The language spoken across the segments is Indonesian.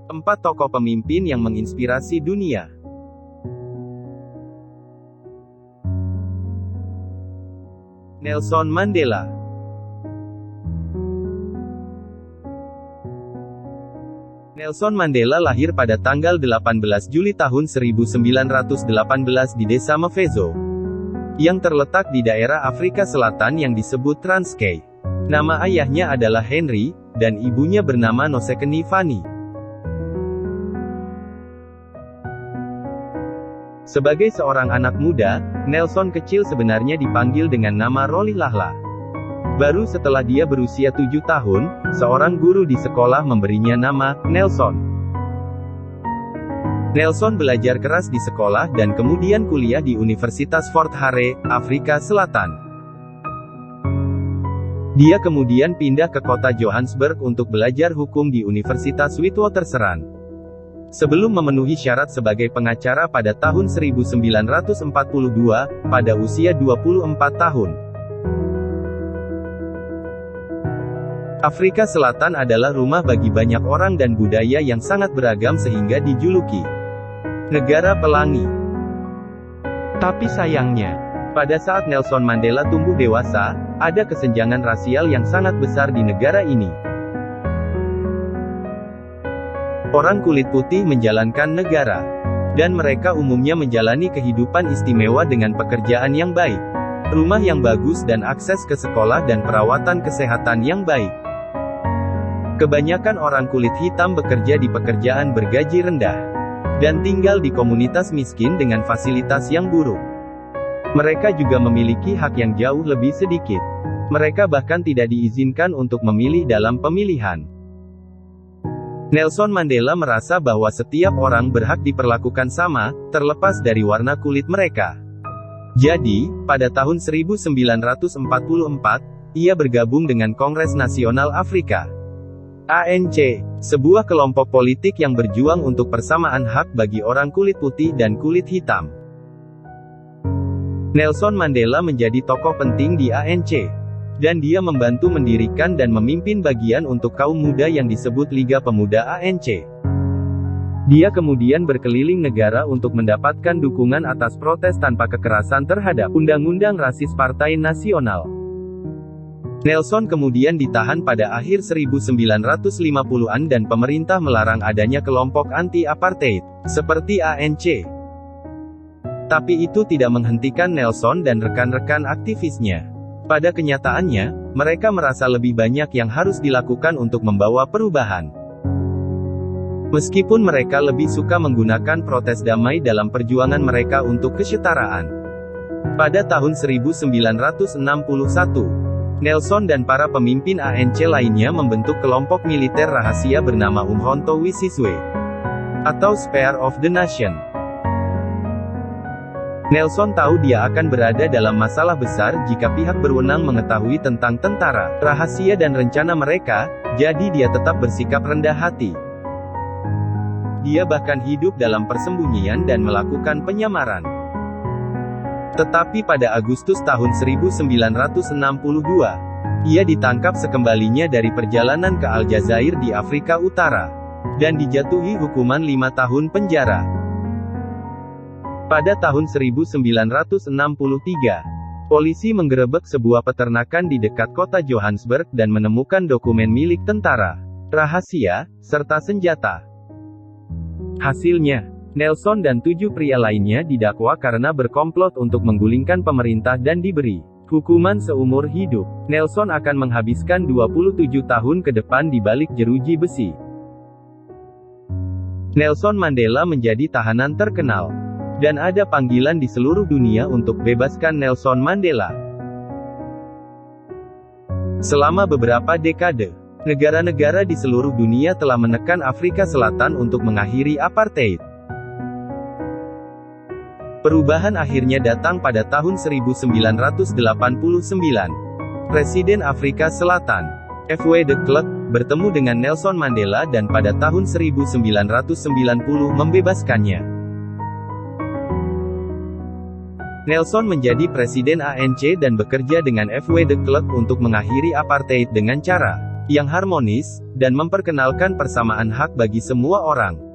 4 tokoh pemimpin yang menginspirasi dunia. Nelson Mandela. Nelson Mandela lahir pada tanggal 18 Juli tahun 1918 di desa Mvezo, yang terletak di daerah Afrika Selatan yang disebut Transkei. Nama ayahnya adalah Henry, dan ibunya bernama Nosekeni Fani. Sebagai seorang anak muda, Nelson kecil sebenarnya dipanggil dengan nama Rolihlahla. Baru setelah dia berusia 7 tahun, seorang guru di sekolah memberinya nama Nelson. Nelson belajar keras di sekolah dan kemudian kuliah di Universitas Fort Hare, Afrika Selatan. Dia kemudian pindah ke kota Johannesburg untuk belajar hukum di Universitas Witwatersrand. Sebelum memenuhi syarat sebagai pengacara pada tahun 1942, pada usia 24 tahun. Afrika Selatan adalah rumah bagi banyak orang dan budaya yang sangat beragam sehingga dijuluki negara pelangi. Tapi sayangnya, pada saat Nelson Mandela tumbuh dewasa, ada kesenjangan rasial yang sangat besar di negara ini. Orang kulit putih menjalankan negara, dan mereka umumnya menjalani kehidupan istimewa dengan pekerjaan yang baik, rumah yang bagus dan akses ke sekolah dan perawatan kesehatan yang baik. Kebanyakan orang kulit hitam bekerja di pekerjaan bergaji rendah, dan tinggal di komunitas miskin dengan fasilitas yang buruk. Mereka juga memiliki hak yang jauh lebih sedikit. Mereka bahkan tidak diizinkan untuk memilih dalam pemilihan. Nelson Mandela merasa bahwa setiap orang berhak diperlakukan sama, terlepas dari warna kulit mereka. Jadi, pada tahun 1944, ia bergabung dengan Kongres Nasional Afrika, ANC, sebuah kelompok politik yang berjuang untuk persamaan hak bagi orang kulit putih dan kulit hitam. Nelson Mandela menjadi tokoh penting di ANC, dan dia membantu mendirikan dan memimpin bagian untuk kaum muda yang disebut Liga Pemuda ANC. Dia kemudian berkeliling negara untuk mendapatkan dukungan atas protes tanpa kekerasan terhadap Undang-Undang Rasis Partai Nasional. Nelson kemudian ditahan pada akhir 1950-an dan pemerintah melarang adanya kelompok anti-apartheid, seperti ANC. Tapi itu tidak menghentikan Nelson dan rekan-rekan aktivisnya. Pada kenyataannya, mereka merasa lebih banyak yang harus dilakukan untuk membawa perubahan. Meskipun mereka lebih suka menggunakan protes damai dalam perjuangan mereka untuk kesetaraan. Pada tahun 1961, Nelson dan para pemimpin ANC lainnya membentuk kelompok militer rahasia bernama Umkhonto we Sizwe, atau Spear of the Nation. Nelson tahu dia akan berada dalam masalah besar jika pihak berwenang mengetahui tentang tentara rahasia dan rencana mereka, jadi dia tetap bersikap rendah hati. Dia bahkan hidup dalam persembunyian dan melakukan penyamaran. Tetapi pada Agustus tahun 1962, ia ditangkap sekembalinya dari perjalanan ke Aljazair di Afrika Utara, dan dijatuhi hukuman 5 tahun penjara. Pada tahun 1963, polisi menggerebek sebuah peternakan di dekat kota Johannesburg dan menemukan dokumen milik tentara rahasia, serta senjata. Hasilnya, Nelson dan 7 pria lainnya didakwa karena berkomplot untuk menggulingkan pemerintah dan diberi hukuman seumur hidup. Nelson akan menghabiskan 27 tahun ke depan di balik jeruji besi. Nelson Mandela menjadi tahanan terkenal, dan ada panggilan di seluruh dunia untuk bebaskan Nelson Mandela. Selama beberapa dekade, negara-negara di seluruh dunia telah menekan Afrika Selatan untuk mengakhiri apartheid. Perubahan akhirnya datang pada tahun 1989. Presiden Afrika Selatan, F.W. de Klerk, bertemu dengan Nelson Mandela dan pada tahun 1990 membebaskannya. Nelson menjadi presiden ANC dan bekerja dengan F.W. de Klerk untuk mengakhiri apartheid dengan cara yang harmonis, dan memperkenalkan persamaan hak bagi semua orang.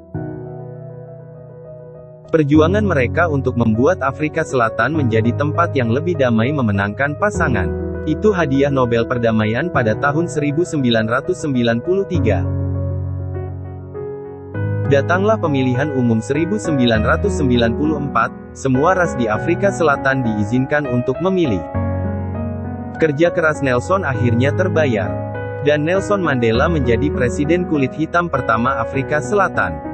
Perjuangan mereka untuk membuat Afrika Selatan menjadi tempat yang lebih damai memenangkan pasangan. Itu hadiah Nobel Perdamaian pada tahun 1993. Datanglah pemilihan umum 1994, semua ras di Afrika Selatan diizinkan untuk memilih. Kerja keras Nelson akhirnya terbayar. Dan Nelson Mandela menjadi presiden kulit hitam pertama Afrika Selatan.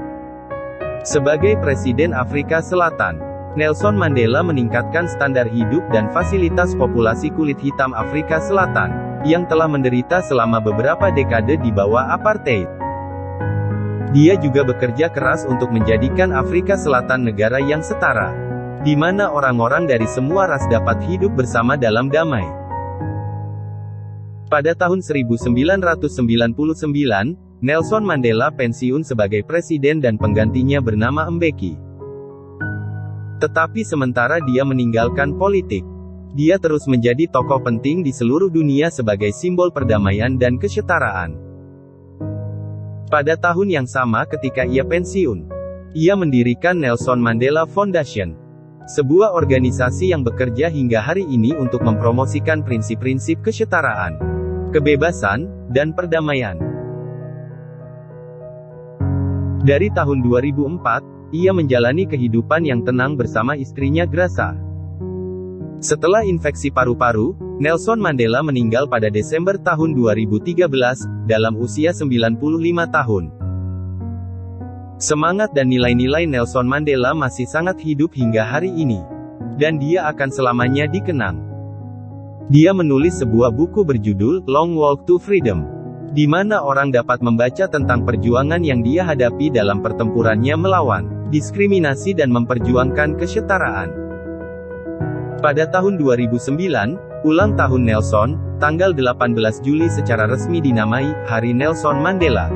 Sebagai Presiden Afrika Selatan, Nelson Mandela meningkatkan standar hidup dan fasilitas populasi kulit hitam Afrika Selatan, yang telah menderita selama beberapa dekade di bawah apartheid. Dia juga bekerja keras untuk menjadikan Afrika Selatan negara yang setara, di mana orang-orang dari semua ras dapat hidup bersama dalam damai. Pada tahun 1999, Nelson Mandela pensiun sebagai presiden dan penggantinya bernama Mbeki. Tetapi sementara dia meninggalkan politik, dia terus menjadi tokoh penting di seluruh dunia sebagai simbol perdamaian dan kesetaraan. Pada tahun yang sama ketika ia pensiun, ia mendirikan Nelson Mandela Foundation, sebuah organisasi yang bekerja hingga hari ini untuk mempromosikan prinsip-prinsip kesetaraan, kebebasan, dan perdamaian. Dari tahun 2004, ia menjalani kehidupan yang tenang bersama istrinya Graça. Setelah infeksi paru-paru, Nelson Mandela meninggal pada Desember tahun 2013, dalam usia 95 tahun. Semangat dan nilai-nilai Nelson Mandela masih sangat hidup hingga hari ini. Dan dia akan selamanya dikenang. Dia menulis sebuah buku berjudul Long Walk to Freedom, di mana orang dapat membaca tentang perjuangan yang dia hadapi dalam pertempurannya melawan diskriminasi dan memperjuangkan kesetaraan. Pada tahun 2009, ulang tahun Nelson, tanggal 18 Juli secara resmi dinamai Hari Nelson Mandela.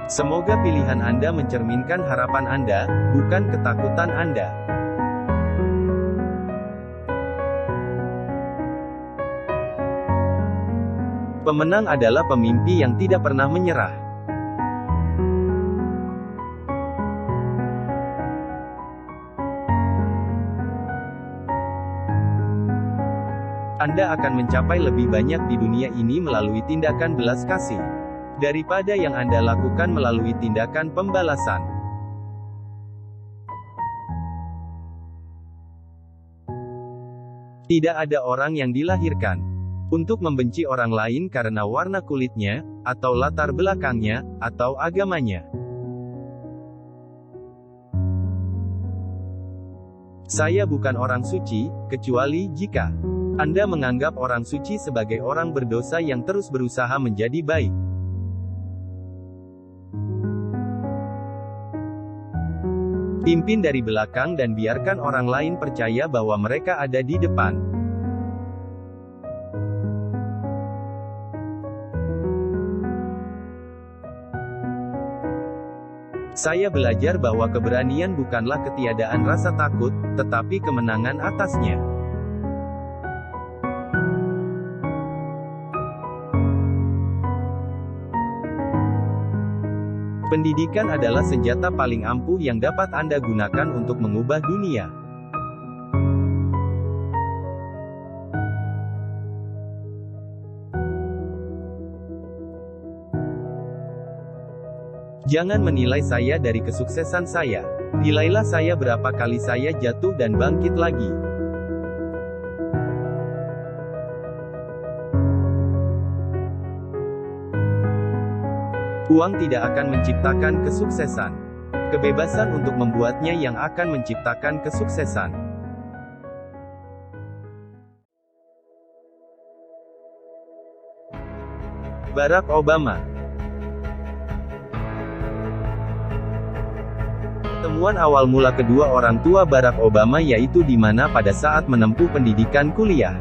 Semoga pilihan Anda mencerminkan harapan Anda, bukan ketakutan Anda. Pemenang adalah pemimpi yang tidak pernah menyerah. Anda akan mencapai lebih banyak di dunia ini melalui tindakan belas kasih, daripada yang Anda lakukan melalui tindakan pembalasan. Tidak ada orang yang dilahirkan untuk membenci orang lain karena warna kulitnya, atau latar belakangnya, atau agamanya. Saya bukan orang suci, kecuali jika Anda menganggap orang suci sebagai orang berdosa yang terus berusaha menjadi baik. Pimpin dari belakang dan biarkan orang lain percaya bahwa mereka ada di depan. Saya belajar bahwa keberanian bukanlah ketiadaan rasa takut, tetapi kemenangan atasnya. Pendidikan adalah senjata paling ampuh yang dapat Anda gunakan untuk mengubah dunia. Jangan menilai saya dari kesuksesan saya. Nilailah saya berapa kali saya jatuh dan bangkit lagi. Uang tidak akan menciptakan kesuksesan. Kebebasan untuk membuatnya yang akan menciptakan kesuksesan. Barack Obama. Temuan awal mula kedua orang tua Barack Obama yaitu di mana pada saat menempuh pendidikan kuliah.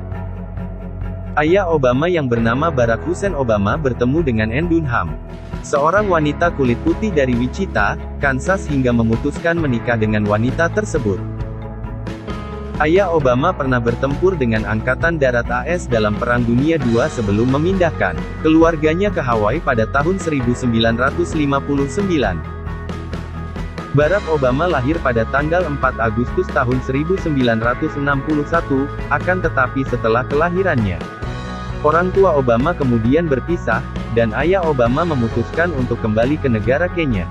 Ayah Obama yang bernama Barack Hussein Obama bertemu dengan Ann Dunham, seorang wanita kulit putih dari Wichita, Kansas hingga memutuskan menikah dengan wanita tersebut. Ayah Obama pernah bertempur dengan Angkatan Darat AS dalam Perang Dunia II sebelum memindahkan keluarganya ke Hawaii pada tahun 1959. Barack Obama lahir pada tanggal 4 Agustus tahun 1961, akan tetapi setelah kelahirannya, orang tua Obama kemudian berpisah, dan ayah Obama memutuskan untuk kembali ke negara Kenya.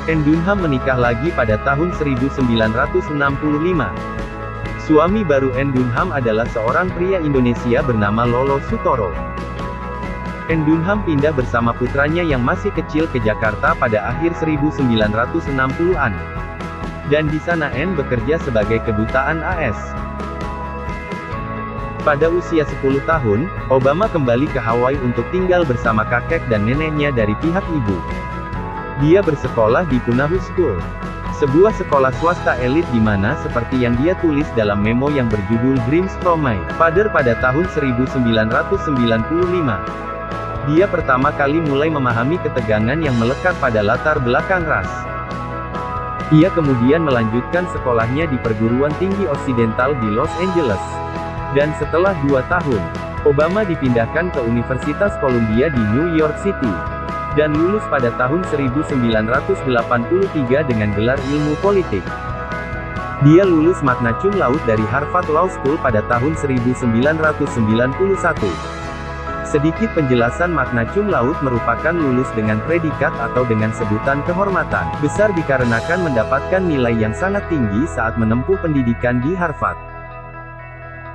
Ann Dunham menikah lagi pada tahun 1965. Suami baru Ann Dunham adalah seorang pria Indonesia bernama Lolo Sutoro. Ann Dunham pindah bersama putranya yang masih kecil ke Jakarta pada akhir 1960-an. Dan di sana Ann bekerja sebagai kedutaan AS. Pada usia 10 tahun, Obama kembali ke Hawaii untuk tinggal bersama kakek dan neneknya dari pihak ibu. Dia bersekolah di Punahou School, sebuah sekolah swasta elit di mana seperti yang dia tulis dalam memo yang berjudul Dreams from My Father pada tahun 1995. Dia pertama kali mulai memahami ketegangan yang melekat pada latar belakang ras. Ia kemudian melanjutkan sekolahnya di perguruan tinggi Occidental di Los Angeles. Dan setelah 2 tahun, Obama dipindahkan ke Universitas Columbia di New York City, dan lulus pada tahun 1983 dengan gelar ilmu politik. Dia lulus magna cum laude dari Harvard Law School pada tahun 1991. Sedikit penjelasan magna cum laude merupakan lulus dengan predikat atau dengan sebutan kehormatan besar dikarenakan mendapatkan nilai yang sangat tinggi saat menempuh pendidikan di Harvard.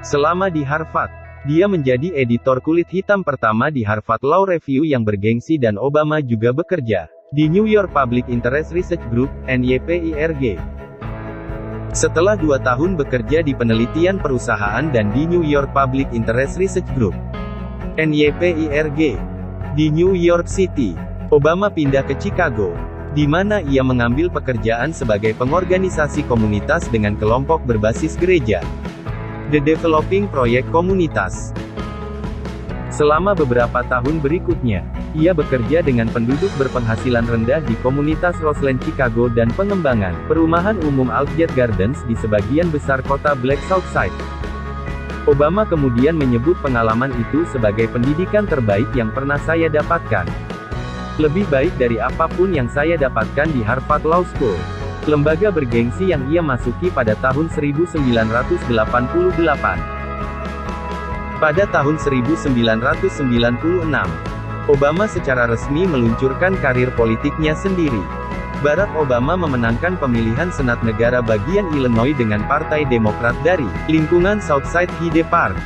Selama di Harvard, dia menjadi editor kulit hitam pertama di Harvard Law Review yang bergengsi dan Obama juga bekerja di New York Public Interest Research Group, NYPIRG. Setelah 2 tahun bekerja di penelitian perusahaan dan di New York Public Interest Research Group, NYPIRG, di New York City, Obama pindah ke Chicago, di mana ia mengambil pekerjaan sebagai pengorganisasi komunitas dengan kelompok berbasis gereja. The Developing Project Komunitas. Selama beberapa tahun berikutnya, ia bekerja dengan penduduk berpenghasilan rendah di komunitas Roseland Chicago dan pengembangan perumahan umum Alcgett Gardens di sebagian besar kota Black South Side. Obama kemudian menyebut pengalaman itu sebagai pendidikan terbaik yang pernah saya dapatkan. Lebih baik dari apapun yang saya dapatkan di Harvard Law School, lembaga bergengsi yang ia masuki pada tahun 1988. Pada tahun 1996, Obama secara resmi meluncurkan karir politiknya sendiri. Barack Obama memenangkan pemilihan Senat Negara bagian Illinois dengan Partai Demokrat dari lingkungan Southside Hyde Park.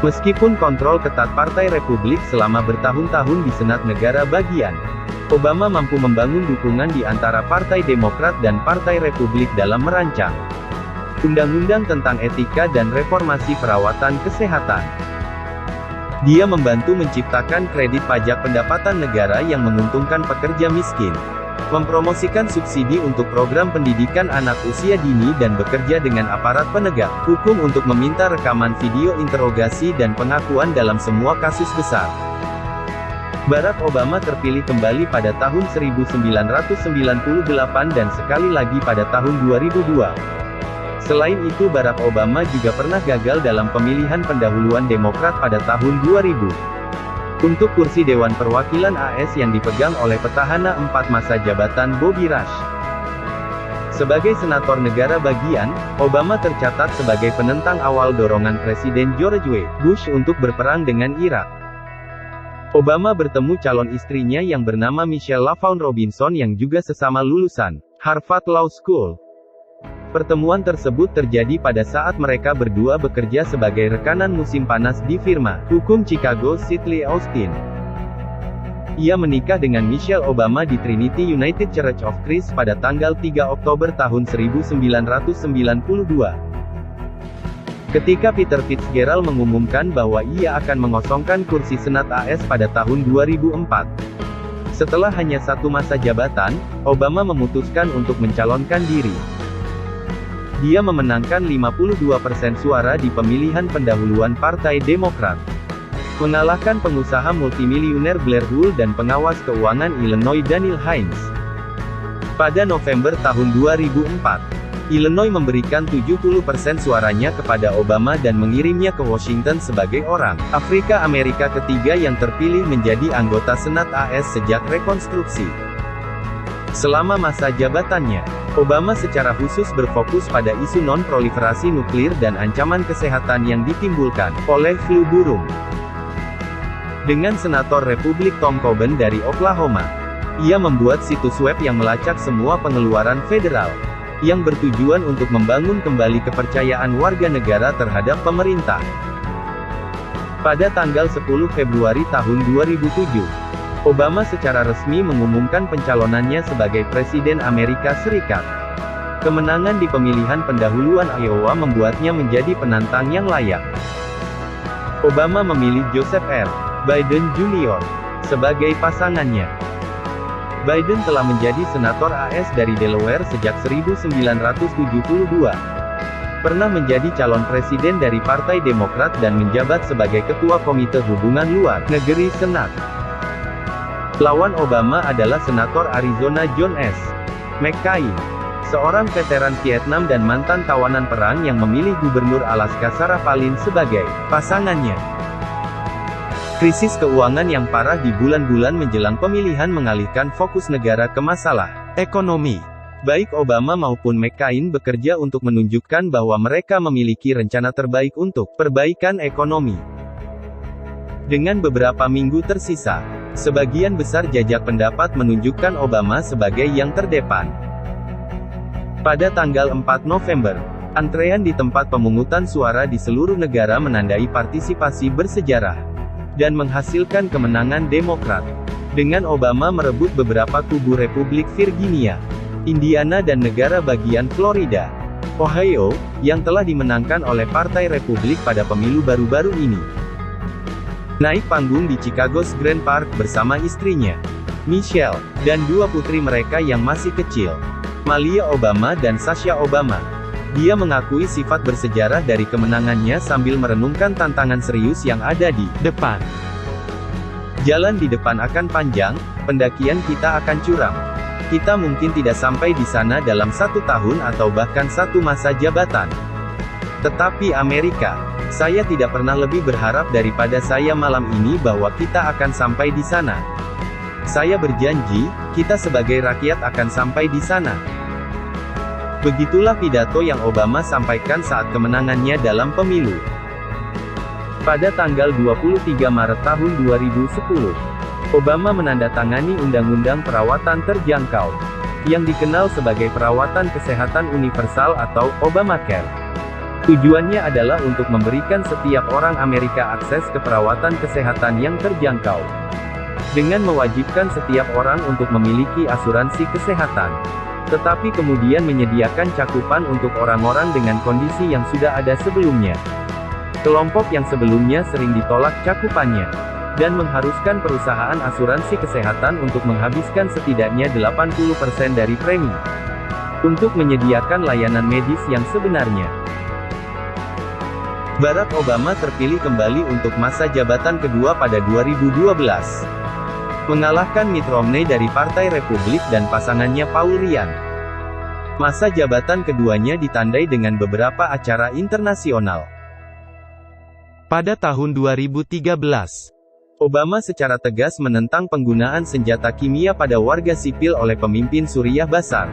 Meskipun kontrol ketat Partai Republik selama bertahun-tahun di Senat Negara bagian, Obama mampu membangun dukungan di antara Partai Demokrat dan Partai Republik dalam merancang undang-undang tentang etika dan reformasi perawatan kesehatan. Dia membantu menciptakan kredit pajak pendapatan negara yang menguntungkan pekerja miskin, mempromosikan subsidi untuk program pendidikan anak usia dini dan bekerja dengan aparat penegak hukum untuk meminta rekaman video interogasi dan pengakuan dalam semua kasus besar. Barack Obama terpilih kembali pada tahun 1998 dan sekali lagi pada tahun 2002. Selain itu Barack Obama juga pernah gagal dalam pemilihan pendahuluan Demokrat pada tahun 2000. Untuk kursi Dewan Perwakilan AS yang dipegang oleh petahana 4 masa jabatan Bobby Rush. Sebagai senator negara bagian, Obama tercatat sebagai penentang awal dorongan Presiden George W. Bush untuk berperang dengan Irak. Obama bertemu calon istrinya yang bernama Michelle LaVaughn Robinson yang juga sesama lulusan Harvard Law School. Pertemuan tersebut terjadi pada saat mereka berdua bekerja sebagai rekanan musim panas di firma hukum Chicago Sidley Austin. Ia menikah dengan Michelle Obama di Trinity United Church of Christ pada tanggal 3 Oktober tahun 1992. Ketika Peter Fitzgerald mengumumkan bahwa ia akan mengosongkan kursi Senat AS pada tahun 2004. Setelah hanya 1 masa jabatan, Obama memutuskan untuk mencalonkan diri. Dia memenangkan 52% suara di pemilihan pendahuluan Partai Demokrat, mengalahkan pengusaha multimiliuner Blair Hull dan pengawas keuangan Illinois Daniel Hines. Pada November tahun 2004, Illinois memberikan 70% suaranya kepada Obama dan mengirimnya ke Washington sebagai orang Afrika Amerika ketiga yang terpilih menjadi anggota Senat AS sejak Rekonstruksi. Selama masa jabatannya, Obama secara khusus berfokus pada isu non-proliferasi nuklir dan ancaman kesehatan yang ditimbulkan oleh flu burung. Dengan Senator Republik Tom Coburn dari Oklahoma, ia membuat situs web yang melacak semua pengeluaran federal, yang bertujuan untuk membangun kembali kepercayaan warga negara terhadap pemerintah. Pada tanggal 10 Februari tahun 2007, Obama secara resmi mengumumkan pencalonannya sebagai Presiden Amerika Serikat. Kemenangan di pemilihan pendahuluan Iowa membuatnya menjadi penantang yang layak. Obama memilih Joseph R. Biden Jr. sebagai pasangannya. Biden telah menjadi senator AS dari Delaware sejak 1972. Pernah menjadi calon presiden dari Partai Demokrat dan menjabat sebagai Ketua Komite Hubungan Luar Negeri Senat. Lawan Obama adalah Senator Arizona John S. McCain, seorang veteran Vietnam dan mantan tawanan perang yang memilih Gubernur Alaska Sarah Palin sebagai pasangannya. Krisis keuangan yang parah di bulan-bulan menjelang pemilihan mengalihkan fokus negara ke masalah ekonomi. Baik Obama maupun McCain bekerja untuk menunjukkan bahwa mereka memiliki rencana terbaik untuk perbaikan ekonomi. Dengan beberapa minggu tersisa, sebagian besar jajak pendapat menunjukkan Obama sebagai yang terdepan. Pada tanggal 4 November, antrean di tempat pemungutan suara di seluruh negara menandai partisipasi bersejarah dan menghasilkan kemenangan Demokrat, dengan Obama merebut beberapa kubu Republik Virginia, Indiana dan negara bagian Florida, Ohio, yang telah dimenangkan oleh Partai Republik pada pemilu baru-baru ini. Naik panggung di Chicago's Grand Park bersama istrinya, Michelle, dan dua putri mereka yang masih kecil, Malia Obama dan Sasha Obama. Dia mengakui sifat bersejarah dari kemenangannya sambil merenungkan tantangan serius yang ada di depan. Jalan di depan akan panjang, pendakian kita akan curam. Kita mungkin tidak sampai di sana dalam 1 tahun atau bahkan 1 masa jabatan. Tetapi Amerika, saya tidak pernah lebih berharap daripada saya malam ini bahwa kita akan sampai di sana. Saya berjanji, kita sebagai rakyat akan sampai di sana. Begitulah pidato yang Obama sampaikan saat kemenangannya dalam pemilu. Pada tanggal 23 Maret tahun 2010, Obama menandatangani Undang-Undang Perawatan Terjangkau, yang dikenal sebagai Perawatan Kesehatan Universal atau Obamacare. Tujuannya adalah untuk memberikan setiap orang Amerika akses ke perawatan kesehatan yang terjangkau, dengan mewajibkan setiap orang untuk memiliki asuransi kesehatan, tetapi kemudian menyediakan cakupan untuk orang-orang dengan kondisi yang sudah ada sebelumnya. Kelompok yang sebelumnya sering ditolak cakupannya, dan mengharuskan perusahaan asuransi kesehatan untuk menghabiskan setidaknya 80% dari premi, untuk menyediakan layanan medis yang sebenarnya. Barack Obama terpilih kembali untuk masa jabatan kedua pada 2012. Mengalahkan Mitt Romney dari Partai Republik dan pasangannya Paul Ryan. Masa jabatan keduanya ditandai dengan beberapa acara internasional. Pada tahun 2013, Obama secara tegas menentang penggunaan senjata kimia pada warga sipil oleh pemimpin Suriah Bashar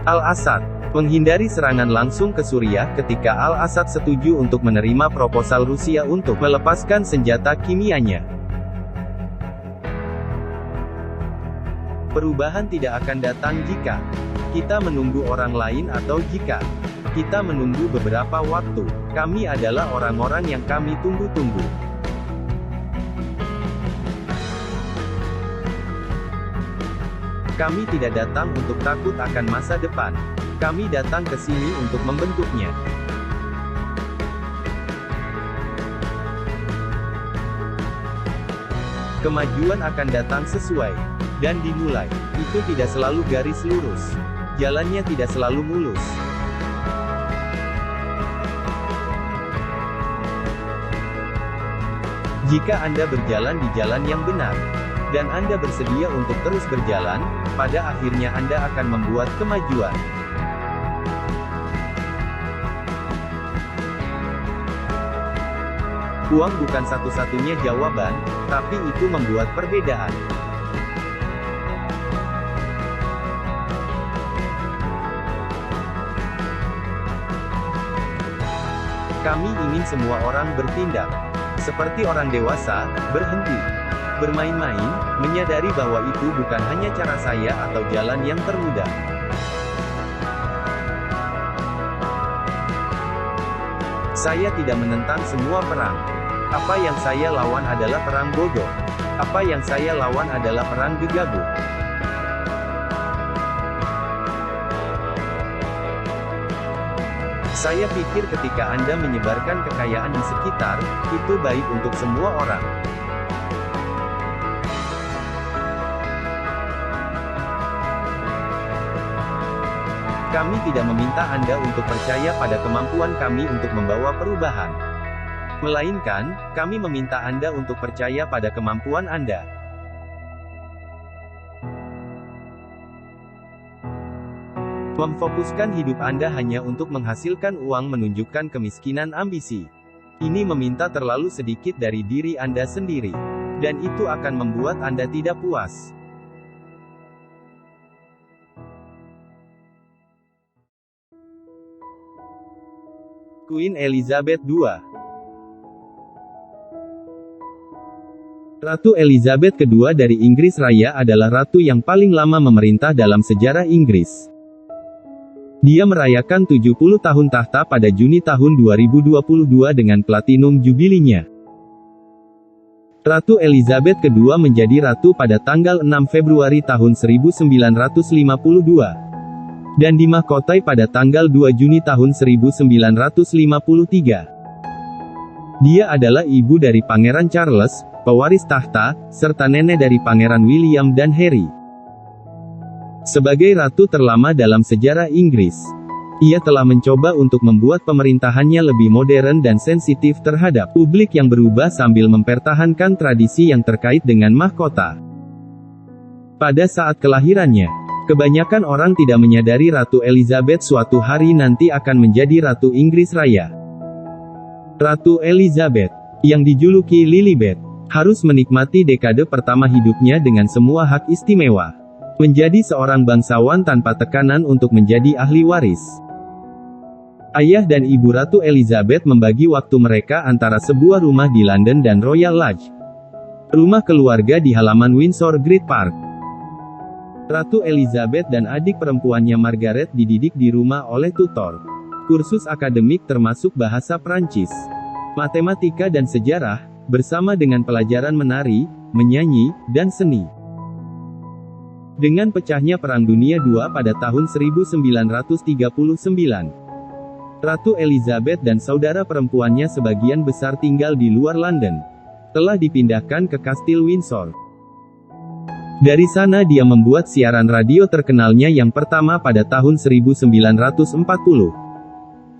al-Assad, menghindari serangan langsung ke Suriah ketika al-Assad setuju untuk menerima proposal Rusia untuk melepaskan senjata kimianya. Perubahan tidak akan datang jika kita menunggu orang lain atau jika kita menunggu beberapa waktu. Kami adalah orang-orang yang kami tunggu-tunggu. Kami tidak datang untuk takut akan masa depan. Kami datang ke sini untuk membentuknya. Kemajuan akan datang sesuai dan dimulai. Itu tidak selalu garis lurus. Jalannya tidak selalu mulus. Jika Anda berjalan di jalan yang benar, dan Anda bersedia untuk terus berjalan, pada akhirnya Anda akan membuat kemajuan. Uang bukan satu-satunya jawaban, tapi itu membuat perbedaan. Kami ingin semua orang bertindak seperti orang dewasa, berhenti bermain-main, menyadari bahwa itu bukan hanya cara saya atau jalan yang termudah. Saya tidak menentang semua perang. Apa yang saya lawan adalah perang bodoh. Apa yang saya lawan adalah perang gegabah. Saya pikir ketika Anda menyebarkan kekayaan di sekitar, itu baik untuk semua orang. Kami tidak meminta Anda untuk percaya pada kemampuan kami untuk membawa perubahan. Melainkan, kami meminta Anda untuk percaya pada kemampuan Anda. Memfokuskan hidup Anda hanya untuk menghasilkan uang menunjukkan kemiskinan ambisi. Ini meminta terlalu sedikit dari diri Anda sendiri. Dan itu akan membuat Anda tidak puas. Queen Elizabeth II. Ratu Elizabeth II dari Inggris Raya adalah ratu yang paling lama memerintah dalam sejarah Inggris. Dia merayakan 70 tahun tahta pada Juni tahun 2022 dengan Platinum Jubilinya. Ratu Elizabeth II menjadi ratu pada tanggal 6 Februari tahun 1952. Dan dimahkotai pada tanggal 2 Juni tahun 1953. Dia adalah ibu dari Pangeran Charles, pewaris tahta, serta nenek dari Pangeran William dan Harry. Sebagai ratu terlama dalam sejarah Inggris, ia telah mencoba untuk membuat pemerintahannya lebih modern dan sensitif terhadap publik yang berubah sambil mempertahankan tradisi yang terkait dengan mahkota. Pada saat kelahirannya, kebanyakan orang tidak menyadari Ratu Elizabeth suatu hari nanti akan menjadi Ratu Inggris Raya. Ratu Elizabeth, yang dijuluki Lilibet, harus menikmati dekade pertama hidupnya dengan semua hak istimewa. Menjadi seorang bangsawan tanpa tekanan untuk menjadi ahli waris. Ayah dan ibu Ratu Elizabeth membagi waktu mereka antara sebuah rumah di London dan Royal Lodge, rumah keluarga di halaman Windsor Great Park. Ratu Elizabeth dan adik perempuannya Margaret dididik di rumah oleh tutor. Kursus akademik termasuk bahasa Prancis, matematika dan sejarah, bersama dengan pelajaran menari, menyanyi, dan seni. Dengan pecahnya Perang Dunia II pada tahun 1939, Ratu Elizabeth dan saudara perempuannya sebagian besar tinggal di luar London, telah dipindahkan ke Kastil Windsor. Dari sana dia membuat siaran radio terkenalnya yang pertama pada tahun 1940.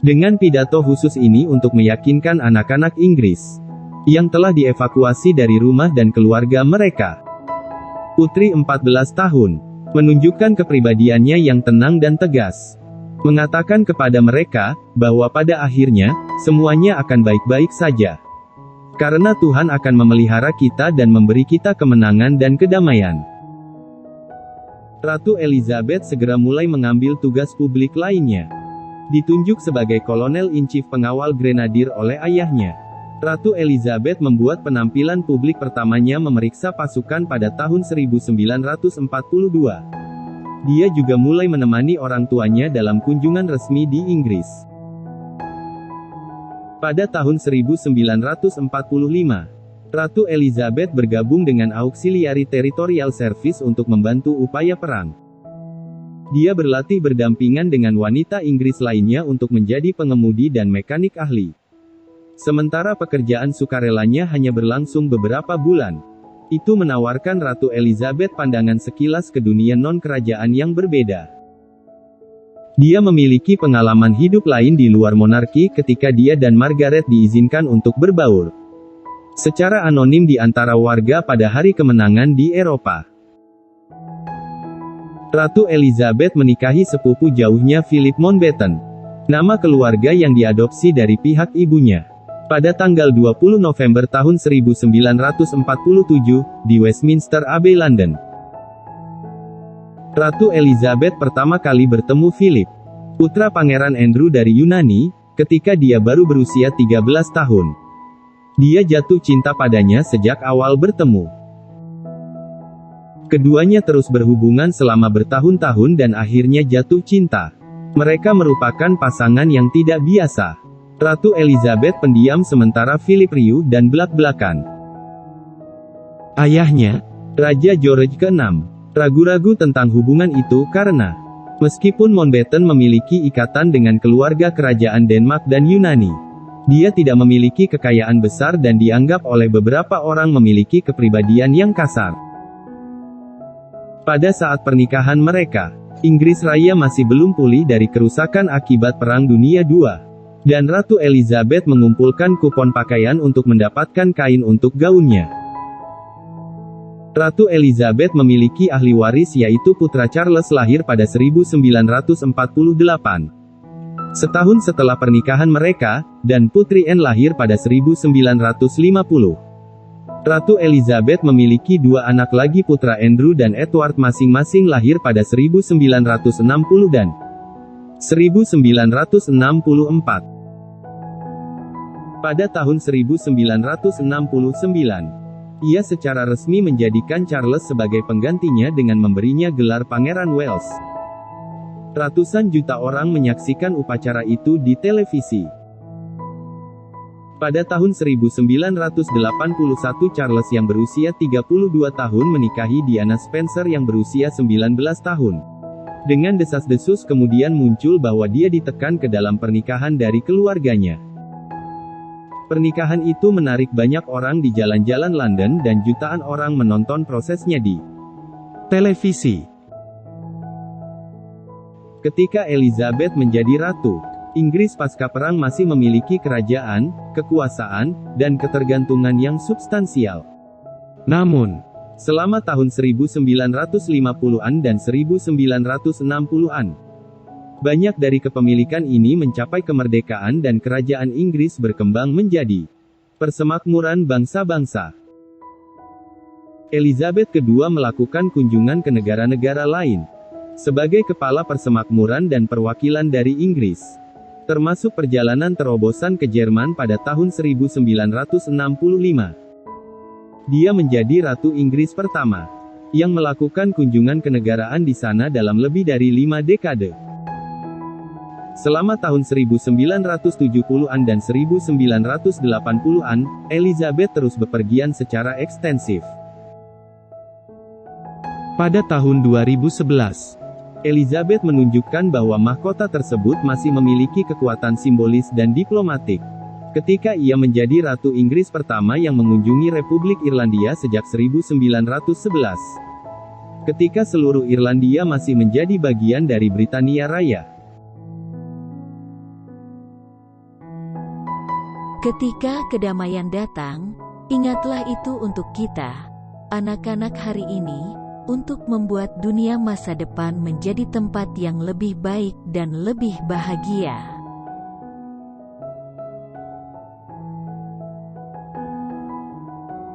Dengan pidato khusus ini untuk meyakinkan anak-anak Inggris, yang telah dievakuasi dari rumah dan keluarga mereka. Putri 14 tahun, menunjukkan kepribadiannya yang tenang dan tegas. Mengatakan kepada mereka, bahwa pada akhirnya, semuanya akan baik-baik saja. Karena Tuhan akan memelihara kita dan memberi kita kemenangan dan kedamaian. Ratu Elizabeth segera mulai mengambil tugas publik lainnya. Ditunjuk sebagai Kolonel In-Chief pengawal Grenadier oleh ayahnya. Ratu Elizabeth membuat penampilan publik pertamanya memeriksa pasukan pada tahun 1942. Dia juga mulai menemani orang tuanya dalam kunjungan resmi di Inggris. Pada tahun 1945, Ratu Elizabeth bergabung dengan Auxiliary Territorial Service untuk membantu upaya perang. Dia berlatih berdampingan dengan wanita Inggris lainnya untuk menjadi pengemudi dan mekanik ahli. Sementara pekerjaan sukarelanya hanya berlangsung beberapa bulan. Itu menawarkan Ratu Elizabeth pandangan sekilas ke dunia non-kerajaan yang berbeda. Dia memiliki pengalaman hidup lain di luar monarki ketika dia dan Margaret diizinkan untuk berbaur secara anonim di antara warga pada hari kemenangan di Eropa. Ratu Elizabeth menikahi sepupu jauhnya Philip Mountbatten, nama keluarga yang diadopsi dari pihak ibunya. Pada tanggal 20 November tahun 1947, di Westminster Abbey, London, Ratu Elizabeth pertama kali bertemu Philip, putra Pangeran Andrew dari Yunani, ketika dia baru berusia 13 tahun. Dia jatuh cinta padanya sejak awal bertemu. Keduanya terus berhubungan selama bertahun-tahun dan akhirnya jatuh cinta. Mereka merupakan pasangan yang tidak biasa. Ratu Elizabeth pendiam sementara Philip riuh dan belak-belakan. Ayahnya, Raja George VI, ragu-ragu tentang hubungan itu karena, meskipun Mountbatten memiliki ikatan dengan keluarga kerajaan Denmark dan Yunani, dia tidak memiliki kekayaan besar dan dianggap oleh beberapa orang memiliki kepribadian yang kasar. Pada saat pernikahan mereka, Inggris Raya masih belum pulih dari kerusakan akibat Perang Dunia II. Dan Ratu Elizabeth mengumpulkan kupon pakaian untuk mendapatkan kain untuk gaunnya. Ratu Elizabeth memiliki ahli waris yaitu putra Charles lahir pada 1948. Setahun setelah pernikahan mereka, dan putri Anne lahir pada 1950. Ratu Elizabeth memiliki dua anak lagi putra Andrew dan Edward masing-masing lahir pada 1960 dan 1964. Pada tahun 1969, ia secara resmi menjadikan Charles sebagai penggantinya dengan memberinya gelar Pangeran Wales. Ratusan juta orang menyaksikan upacara itu di televisi. Pada tahun 1981 Charles yang berusia 32 tahun menikahi Diana Spencer yang berusia 19 tahun. Dengan desas-desus kemudian muncul bahwa dia ditekan ke dalam pernikahan dari keluarganya. Pernikahan itu menarik banyak orang di jalan-jalan London dan jutaan orang menonton prosesnya di televisi. Ketika Elizabeth menjadi ratu, Inggris pasca perang masih memiliki kerajaan, kekuasaan, dan ketergantungan yang substansial. Namun, selama tahun 1950-an dan 1960-an, banyak dari kepemilikan ini mencapai kemerdekaan dan kerajaan Inggris berkembang menjadi persemakmuran bangsa-bangsa. Elizabeth II melakukan kunjungan ke negara-negara lain, sebagai kepala persemakmuran dan perwakilan dari Inggris, termasuk perjalanan terobosan ke Jerman pada tahun 1965. Dia menjadi Ratu Inggris pertama yang melakukan kunjungan kenegaraan di sana dalam lebih dari 5 dekade. Selama tahun 1970-an dan 1980-an, Elizabeth terus bepergian secara ekstensif. Pada tahun 2011, Elizabeth menunjukkan bahwa mahkota tersebut masih memiliki kekuatan simbolis dan diplomatik. Ketika ia menjadi Ratu Inggris pertama yang mengunjungi Republik Irlandia sejak 1911. Ketika seluruh Irlandia masih menjadi bagian dari Britania Raya. Ketika kedamaian datang, ingatlah itu untuk kita, anak-anak hari ini, untuk membuat dunia masa depan menjadi tempat yang lebih baik dan lebih bahagia.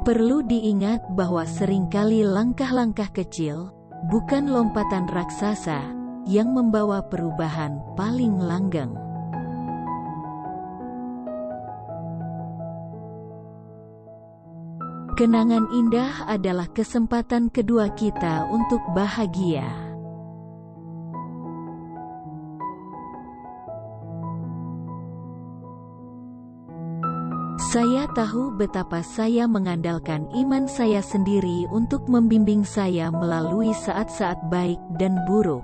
Perlu diingat bahwa seringkali langkah-langkah kecil, bukan lompatan raksasa, yang membawa perubahan paling langgeng. Kenangan indah adalah kesempatan kedua kita untuk bahagia. Saya tahu betapa saya mengandalkan iman saya sendiri untuk membimbing saya melalui saat-saat baik dan buruk.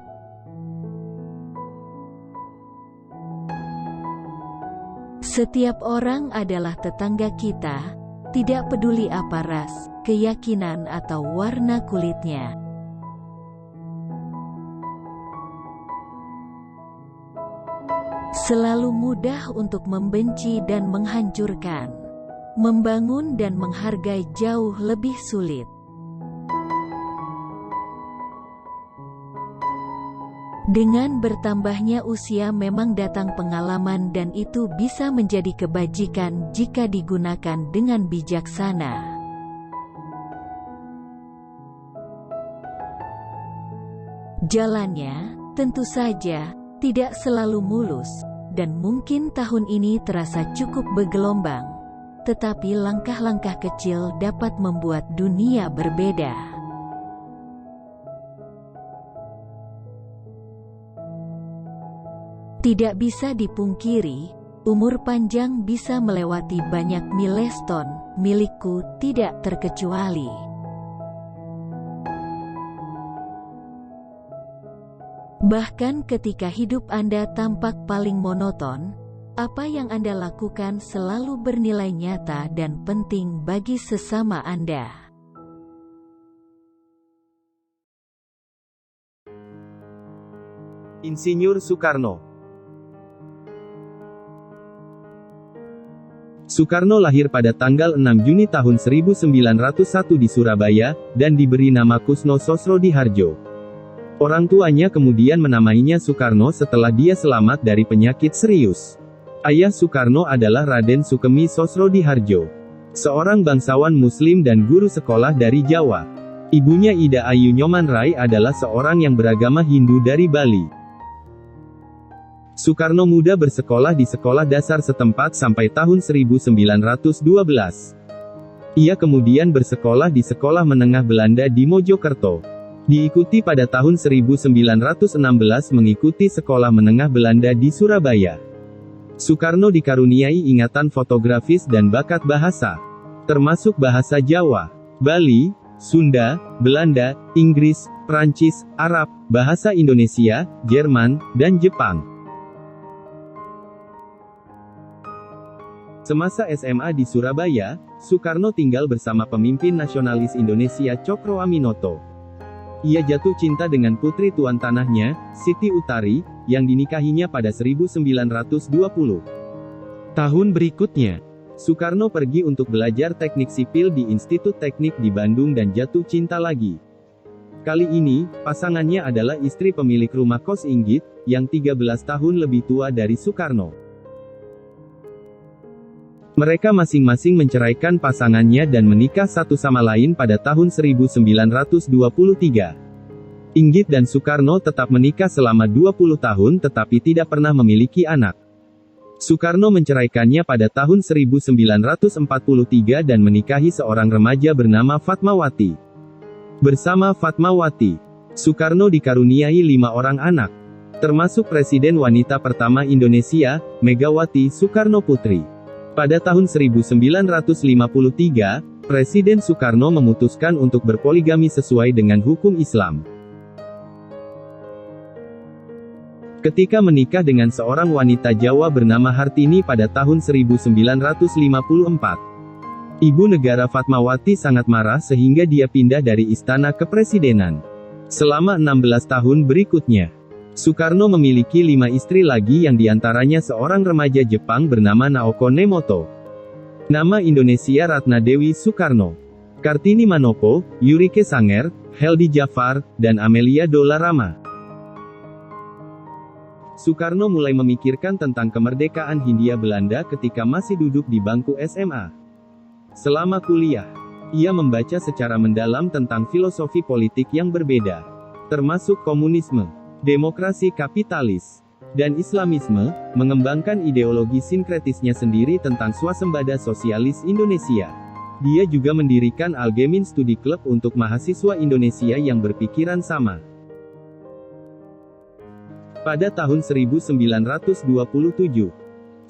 Setiap orang adalah tetangga kita, tidak peduli apa ras, keyakinan atau warna kulitnya. Selalu mudah untuk membenci dan menghancurkan. Membangun dan menghargai jauh lebih sulit. Dengan bertambahnya usia memang datang pengalaman dan itu bisa menjadi kebajikan jika digunakan dengan bijaksana. Jalannya, tentu saja, tidak selalu mulus, dan mungkin tahun ini terasa cukup bergelombang. Tetapi langkah-langkah kecil dapat membuat dunia berbeda. Tidak bisa dipungkiri, umur panjang bisa melewati banyak milestone, milikku tidak terkecuali. Bahkan ketika hidup Anda tampak paling monoton, apa yang Anda lakukan selalu bernilai nyata dan penting bagi sesama Anda. Insinyur Soekarno. Soekarno lahir pada tanggal 6 Juni tahun 1901 di Surabaya, dan diberi nama Kusno Sosrodihardjo. Orang tuanya kemudian menamainya Soekarno setelah dia selamat dari penyakit serius. Ayah Soekarno adalah Raden Sukemi Sosrodihardjo, seorang bangsawan Muslim dan guru sekolah dari Jawa. Ibunya Ida Ayu Nyomanrai adalah seorang yang beragama Hindu dari Bali. Soekarno muda bersekolah di sekolah dasar setempat sampai tahun 1912. Ia kemudian bersekolah di Sekolah Menengah Belanda di Mojokerto. Diikuti pada tahun 1916 mengikuti Sekolah Menengah Belanda di Surabaya. Soekarno dikaruniai ingatan fotografis dan bakat bahasa, termasuk bahasa Jawa, Bali, Sunda, Belanda, Inggris, Prancis, Arab, bahasa Indonesia, Jerman, dan Jepang. Semasa SMA di Surabaya, Soekarno tinggal bersama pemimpin nasionalis Indonesia Cokro Aminoto. Ia jatuh cinta dengan putri tuan tanahnya, Siti Utari, yang dinikahinya pada 1920. Tahun berikutnya, Soekarno pergi untuk belajar teknik sipil di Institut Teknik di Bandung dan jatuh cinta lagi. Kali ini, pasangannya adalah istri pemilik rumah kos Inggit, yang 13 tahun lebih tua dari Soekarno. Mereka masing-masing menceraikan pasangannya dan menikah satu sama lain pada tahun 1923. Inggit dan Soekarno tetap menikah selama 20 tahun tetapi tidak pernah memiliki anak. Soekarno menceraikannya pada tahun 1943 dan menikahi seorang remaja bernama Fatmawati. Bersama Fatmawati, Soekarno dikaruniai 5 orang anak, termasuk Presiden wanita pertama Indonesia, Megawati Soekarno Putri. Pada tahun 1953, Presiden Soekarno memutuskan untuk berpoligami sesuai dengan hukum Islam. Ketika menikah dengan seorang wanita Jawa bernama Hartini pada tahun 1954, ibu negara Fatmawati sangat marah sehingga dia pindah dari istana ke presidenan. Selama 16 tahun berikutnya, Soekarno memiliki 5 istri lagi yang diantaranya seorang remaja Jepang bernama Naoko Nemoto. Nama Indonesia Ratna Dewi Soekarno, Kartini Manopo, Yurike Sanger, Heldi Jafar, dan Amelia Dolarama. Soekarno mulai memikirkan tentang kemerdekaan Hindia Belanda ketika masih duduk di bangku SMA. Selama kuliah, ia membaca secara mendalam tentang filosofi politik yang berbeda, termasuk komunisme, demokrasi kapitalis, dan Islamisme, mengembangkan ideologi sinkretisnya sendiri tentang swasembada sosialis Indonesia. Dia juga mendirikan Algemin Studi Club untuk mahasiswa Indonesia yang berpikiran sama. Pada tahun 1927,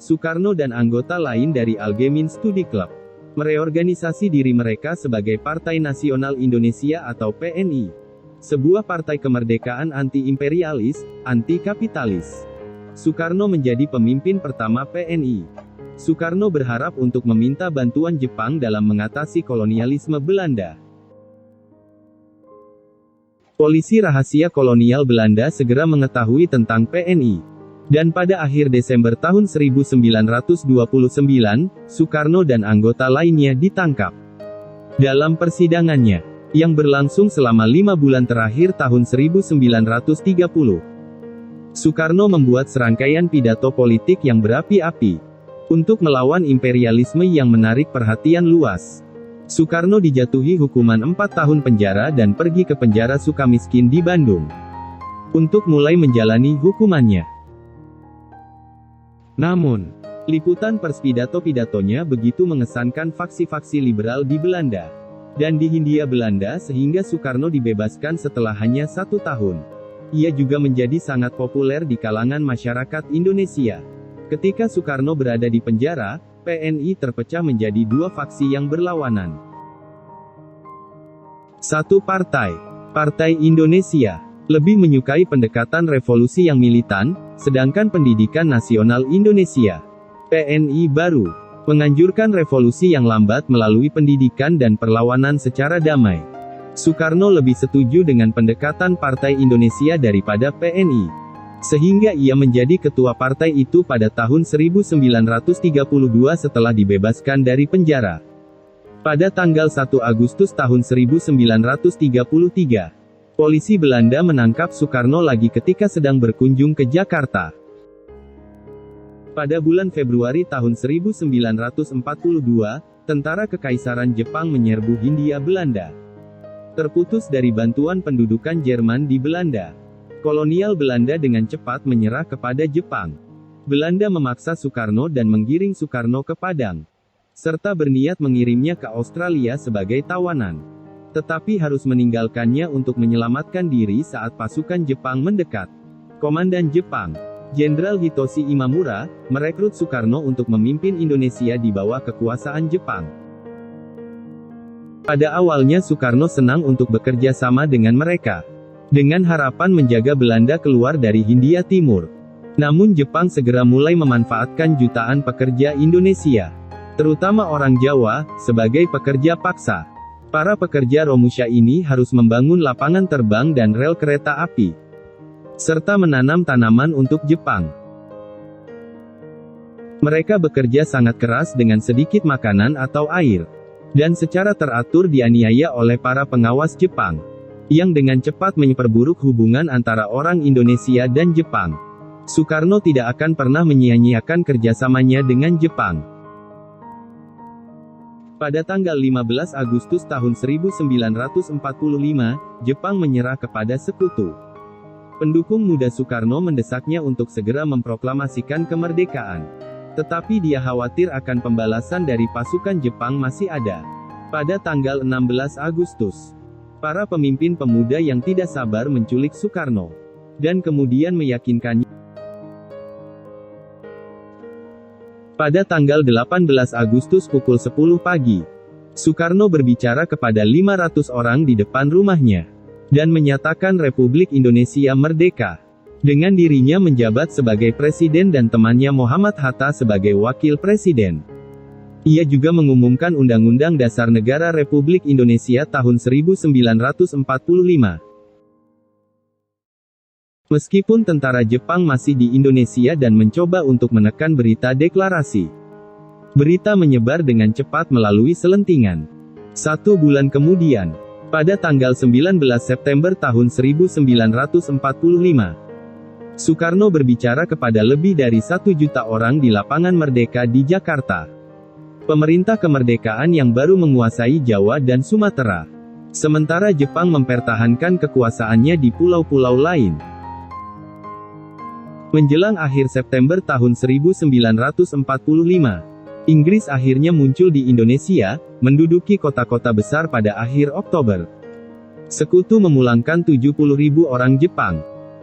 Soekarno dan anggota lain dari Algemin Studi Club mereorganisasi diri mereka sebagai Partai Nasional Indonesia atau PNI. Sebuah partai kemerdekaan anti-imperialis, anti-kapitalis. Soekarno menjadi pemimpin pertama PNI. Soekarno berharap untuk meminta bantuan Jepang dalam mengatasi kolonialisme Belanda. Polisi rahasia kolonial Belanda segera mengetahui tentang PNI. Dan pada akhir Desember tahun 1929, Soekarno dan anggota lainnya ditangkap. Dalam persidangannya, yang berlangsung selama 5 bulan terakhir tahun 1930, Soekarno membuat serangkaian pidato politik yang berapi-api untuk melawan imperialisme yang menarik perhatian luas. Soekarno dijatuhi hukuman 4 tahun penjara dan pergi ke penjara Sukamiskin di Bandung untuk mulai menjalani hukumannya. Namun, liputan pers pidato-pidatonya begitu mengesankan faksi-faksi liberal di Belanda dan di Hindia Belanda sehingga Soekarno dibebaskan setelah hanya 1 tahun. Ia juga menjadi sangat populer di kalangan masyarakat Indonesia. Ketika Soekarno berada di penjara, PNI terpecah menjadi 2 faksi yang berlawanan. 1 partai, Partai Indonesia, lebih menyukai pendekatan revolusi yang militan, sedangkan Pendidikan Nasional Indonesia, PNI baru, menganjurkan revolusi yang lambat melalui pendidikan dan perlawanan secara damai. Soekarno lebih setuju dengan pendekatan Partai Indonesia daripada PNI, sehingga ia menjadi ketua partai itu pada tahun 1932 setelah dibebaskan dari penjara. Pada tanggal 1 Agustus tahun 1933, polisi Belanda menangkap Soekarno lagi ketika sedang berkunjung ke Jakarta. Pada bulan Februari tahun 1942, tentara Kekaisaran Jepang menyerbu Hindia Belanda. Terputus dari bantuan pendudukan Jerman di Belanda, kolonial Belanda dengan cepat menyerah kepada Jepang. Belanda memaksa Soekarno dan menggiring Soekarno ke Padang, serta berniat mengirimnya ke Australia sebagai tawanan. Tetapi harus meninggalkannya untuk menyelamatkan diri saat pasukan Jepang mendekat. Komandan Jepang, Jenderal Hitoshi Imamura, merekrut Soekarno untuk memimpin Indonesia di bawah kekuasaan Jepang. Pada awalnya Soekarno senang untuk bekerja sama dengan mereka, dengan harapan menjaga Belanda keluar dari Hindia Timur. Namun Jepang segera mulai memanfaatkan jutaan pekerja Indonesia, terutama orang Jawa, sebagai pekerja paksa. Para pekerja Romusha ini harus membangun lapangan terbang dan rel kereta api, serta menanam tanaman untuk Jepang. Mereka bekerja sangat keras dengan sedikit makanan atau air, dan secara teratur dianiaya oleh para pengawas Jepang, yang dengan cepat memperburuk hubungan antara orang Indonesia dan Jepang. Soekarno tidak akan pernah menyia-nyiakan kerjasamanya dengan Jepang. Pada tanggal 15 Agustus tahun 1945, Jepang menyerah kepada Sekutu. Pendukung muda Soekarno mendesaknya untuk segera memproklamasikan kemerdekaan. Tetapi dia khawatir akan pembalasan dari pasukan Jepang masih ada. Pada tanggal 16 Agustus, para pemimpin pemuda yang tidak sabar menculik Soekarno, dan kemudian meyakinkannya. Pada tanggal 18 Agustus pukul 10 pagi, Soekarno berbicara kepada 500 orang di depan rumahnya, dan menyatakan Republik Indonesia merdeka. Dengan dirinya menjabat sebagai presiden dan temannya Muhammad Hatta sebagai wakil presiden. Ia juga mengumumkan Undang-Undang Dasar Negara Republik Indonesia tahun 1945. Meskipun tentara Jepang masih di Indonesia dan mencoba untuk menekan berita deklarasi, berita menyebar dengan cepat melalui selentingan. 1 bulan kemudian, pada tanggal 19 September tahun 1945, Soekarno berbicara kepada lebih dari 1 juta orang di Lapangan Merdeka di Jakarta. Pemerintah kemerdekaan yang baru menguasai Jawa dan Sumatera, sementara Jepang mempertahankan kekuasaannya di pulau-pulau lain. Menjelang akhir September tahun 1945, Inggris akhirnya muncul di Indonesia, menduduki kota-kota besar pada akhir Oktober. Sekutu memulangkan 70.000 orang Jepang,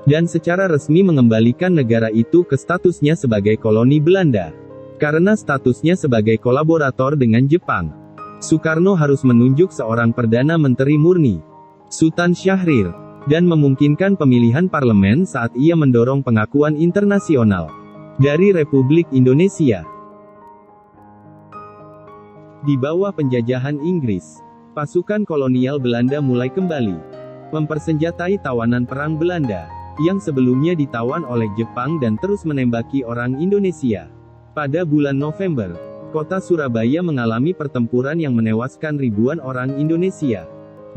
dan secara resmi mengembalikan negara itu ke statusnya sebagai koloni Belanda. Karena statusnya sebagai kolaborator dengan Jepang, Soekarno harus menunjuk seorang Perdana Menteri murni, Sultan Syahrir, dan memungkinkan pemilihan parlemen saat ia mendorong pengakuan internasional dari Republik Indonesia. Di bawah penjajahan Inggris, pasukan kolonial Belanda mulai kembali mempersenjatai tawanan perang Belanda, yang sebelumnya ditawan oleh Jepang dan terus menembaki orang Indonesia. Pada bulan November, kota Surabaya mengalami pertempuran yang menewaskan ribuan orang Indonesia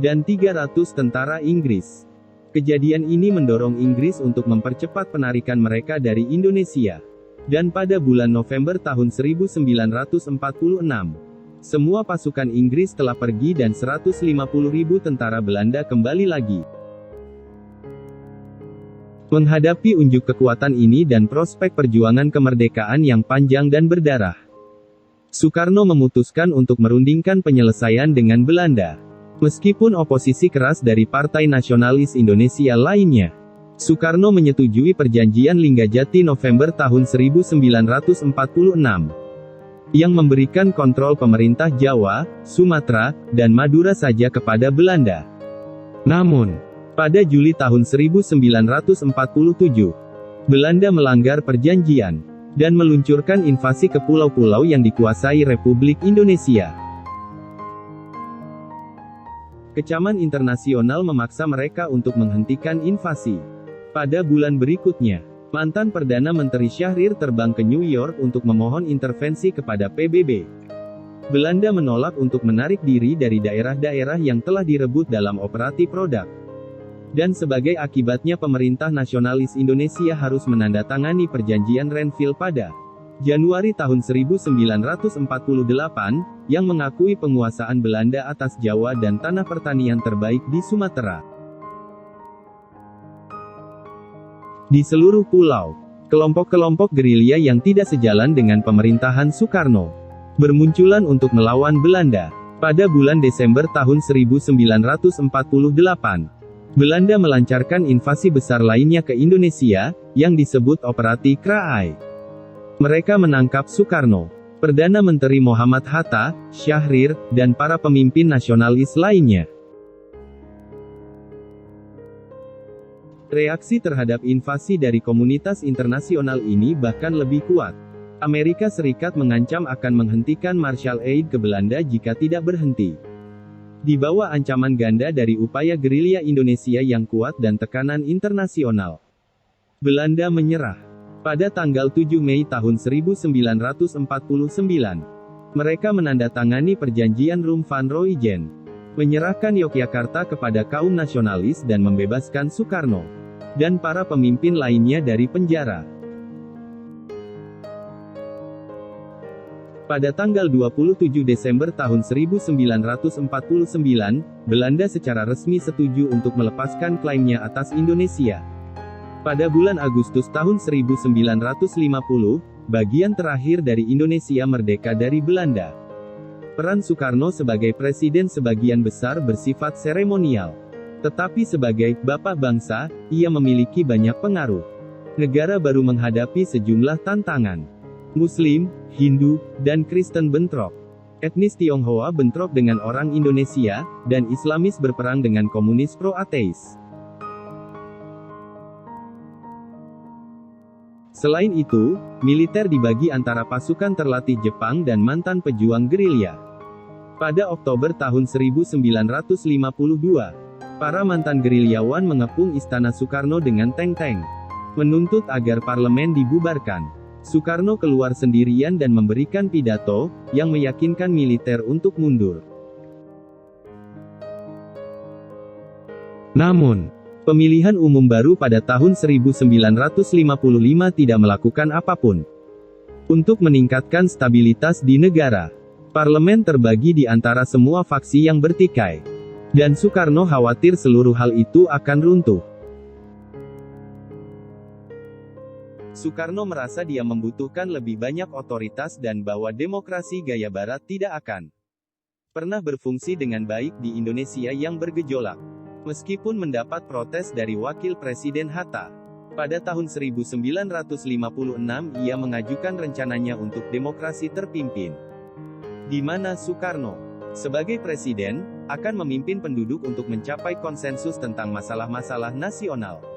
dan 300 tentara Inggris. Kejadian ini mendorong Inggris untuk mempercepat penarikan mereka dari Indonesia. Dan pada bulan November tahun 1946, semua pasukan Inggris telah pergi dan 150.000 tentara Belanda kembali lagi. Menghadapi unjuk kekuatan ini dan prospek perjuangan kemerdekaan yang panjang dan berdarah, Soekarno memutuskan untuk merundingkan penyelesaian dengan Belanda. Meskipun oposisi keras dari Partai Nasionalis Indonesia lainnya, Soekarno menyetujui perjanjian Linggajati November tahun 1946, yang memberikan kontrol pemerintah Jawa, Sumatera, dan Madura saja kepada Belanda. Namun, pada Juli tahun 1947, Belanda melanggar perjanjian, dan meluncurkan invasi ke pulau-pulau yang dikuasai Republik Indonesia. Kecaman internasional memaksa mereka untuk menghentikan invasi. Pada bulan berikutnya, mantan Perdana Menteri Syahrir terbang ke New York untuk memohon intervensi kepada PBB. Belanda menolak untuk menarik diri dari daerah-daerah yang telah direbut dalam operasi Produk. Dan sebagai akibatnya pemerintah nasionalis Indonesia harus menandatangani perjanjian Renville pada Januari tahun 1948, yang mengakui penguasaan Belanda atas Jawa dan tanah pertanian terbaik di Sumatera. Di seluruh pulau, kelompok-kelompok gerilya yang tidak sejalan dengan pemerintahan Soekarno bermunculan untuk melawan Belanda. Pada bulan Desember tahun 1948, Belanda melancarkan invasi besar lainnya ke Indonesia, yang disebut Operasi Kraai. Mereka menangkap Soekarno, Perdana Menteri Muhammad Hatta, Syahrir, dan para pemimpin nasionalis lainnya. Reaksi terhadap invasi dari komunitas internasional ini bahkan lebih kuat. Amerika Serikat mengancam akan menghentikan Marshall Aid ke Belanda jika tidak berhenti. Di bawah ancaman ganda dari upaya gerilya Indonesia yang kuat dan tekanan internasional, Belanda menyerah. Pada tanggal 7 Mei tahun 1949, mereka menandatangani perjanjian Rum van Rooijen, menyerahkan Yogyakarta kepada kaum nasionalis dan membebaskan Soekarno dan para pemimpin lainnya dari penjara. Pada tanggal 27 Desember tahun 1949, Belanda secara resmi setuju untuk melepaskan klaimnya atas Indonesia. Pada bulan Agustus tahun 1950, bagian terakhir dari Indonesia merdeka dari Belanda. Peran Soekarno sebagai presiden sebagian besar bersifat seremonial. Tetapi sebagai bapak bangsa, ia memiliki banyak pengaruh. Negara baru menghadapi sejumlah tantangan. Muslim, Hindu, dan Kristen bentrok. Etnis Tionghoa bentrok dengan orang Indonesia, dan Islamis berperang dengan komunis pro-ateis. Selain itu, militer dibagi antara pasukan terlatih Jepang dan mantan pejuang gerilya. Pada Oktober tahun 1952, para mantan gerilyawan mengepung Istana Soekarno dengan tank-tank, menuntut agar parlemen dibubarkan. Soekarno keluar sendirian dan memberikan pidato, yang meyakinkan militer untuk mundur. Namun, pemilihan umum baru pada tahun 1955 tidak melakukan apapun untuk meningkatkan stabilitas di negara. Parlemen terbagi di antara semua faksi yang bertikai, dan Soekarno khawatir seluruh hal itu akan runtuh. Soekarno merasa dia membutuhkan lebih banyak otoritas dan bahwa demokrasi gaya barat tidak akan pernah berfungsi dengan baik di Indonesia yang bergejolak. Meskipun mendapat protes dari Wakil Presiden Hatta, pada tahun 1956 ia mengajukan rencananya untuk demokrasi terpimpin, di mana Soekarno, sebagai presiden, akan memimpin penduduk untuk mencapai konsensus tentang masalah-masalah nasional.